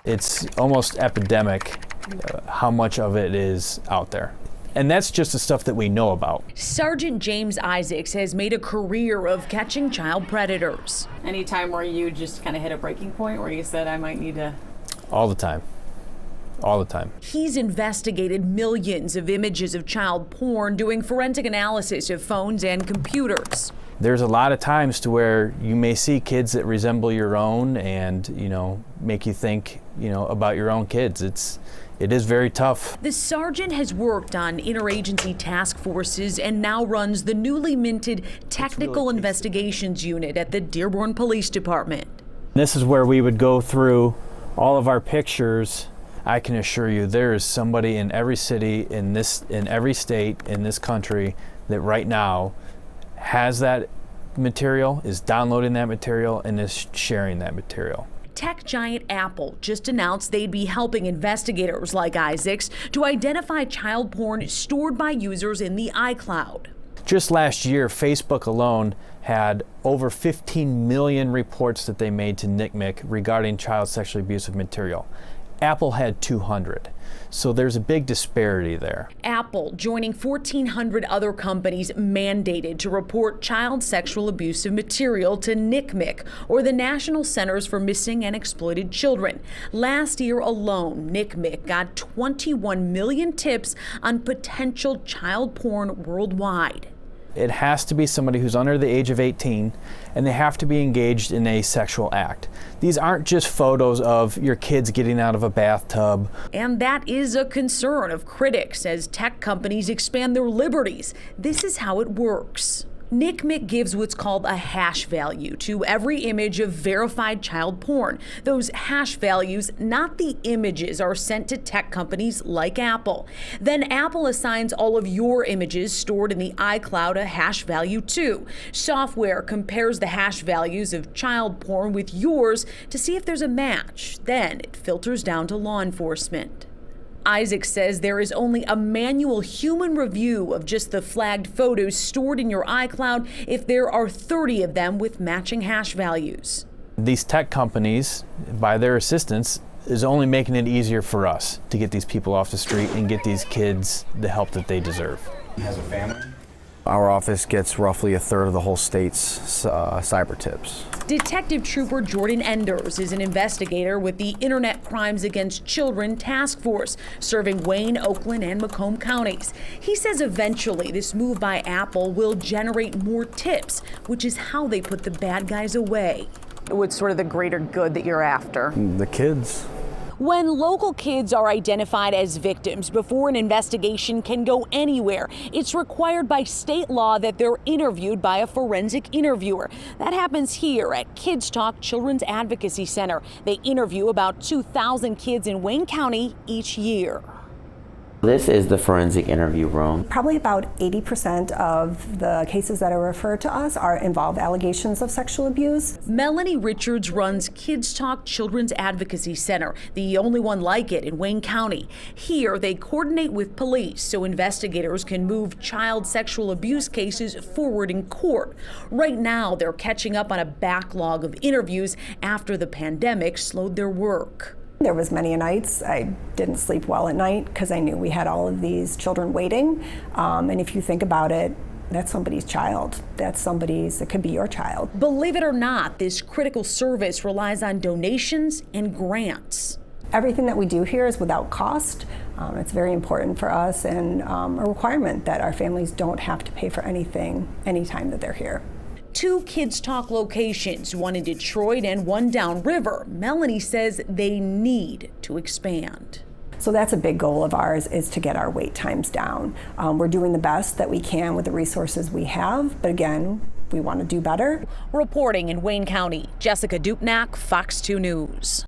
It's almost epidemic how much of it is out there. And that's just the stuff that we know about. Sergeant James Isaacs has made a career of catching child predators. Any time where you just kind of hit a breaking point where you said, I might need to? All the time. All the time. He's investigated millions of images of child porn, doing forensic analysis of phones and computers. There's a lot of times to where you may see kids that resemble your own and, make you think, about your own kids. It is very tough. The sergeant has worked on interagency task forces and now runs the newly minted Technical Investigations Unit at the Dearborn Police Department. This is where we would go through all of our pictures. I can assure you there is somebody in every city, in every state in this country that right now has that material, is downloading that material, and is sharing that material. Tech giant Apple just announced they'd be helping investigators like Isaacs to identify child porn stored by users in the iCloud. Just last year, Facebook alone had over 15 million reports that they made to NCMEC regarding child sexually abusive material. Apple had 200. So there's a big disparity there. Apple joining 1,400 other companies mandated to report child sexual abusive material to NCMEC, or the National Centers for Missing and Exploited Children. Last year alone, NCMEC got 21 million tips on potential child porn worldwide. It has to be somebody who's under the age of 18, and they have to be engaged in a sexual act. These aren't just photos of your kids getting out of a bathtub. And that is a concern of critics as tech companies expand their liberties. This is how it works. NCMEC gives what's called a hash value to every image of verified child porn. Those hash values, not the images, are sent to tech companies like Apple. Then Apple assigns all of your images stored in the iCloud a hash value too. Software compares the hash values of child porn with yours to see if there's a match. Then it filters down to law enforcement. Isaac says there is only a manual human review of just the flagged photos stored in your iCloud if there are 30 of them with matching hash values. These tech companies, by their assistance, is only making it easier for us to get these people off the street and get these kids the help that they deserve. He has a family? Our office gets roughly a third of the whole state's cyber tips. Detective Trooper Jordan Enders is an investigator with the Internet Crimes Against Children Task Force, serving Wayne, Oakland, and Macomb counties. He says eventually this move by Apple will generate more tips, which is how they put the bad guys away. What's sort of the greater good that you're after? The kids. When local kids are identified as victims before an investigation can go anywhere, it's required by state law that they're interviewed by a forensic interviewer. That happens here at Kids Talk Children's Advocacy Center. They interview about 2,000 kids in Wayne County each year. This is the forensic interview room. Probably about 80% of the cases that are referred to us involve allegations of sexual abuse. Melanie Richards runs Kids Talk Children's Advocacy Center, the only one like it in Wayne County. Here, they coordinate with police so investigators can move child sexual abuse cases forward in court. Right now, they're catching up on a backlog of interviews after the pandemic slowed their work. There was many nights I didn't sleep well at night because I knew we had all of these children waiting. And if you think about it, that's somebody's child. It could be your child. Believe it or not, this critical service relies on donations and grants. Everything that we do here is without cost. It's very important for us and a requirement that our families don't have to pay for anything anytime that they're here. 2 Kids Talk locations, one in Detroit and one downriver. Melanie says they need to expand. So that's a big goal of ours, is to get our wait times down. We're doing the best that we can with the resources we have, but again, we want to do better. Reporting in Wayne County, Jessica Dupnack, Fox 2 News.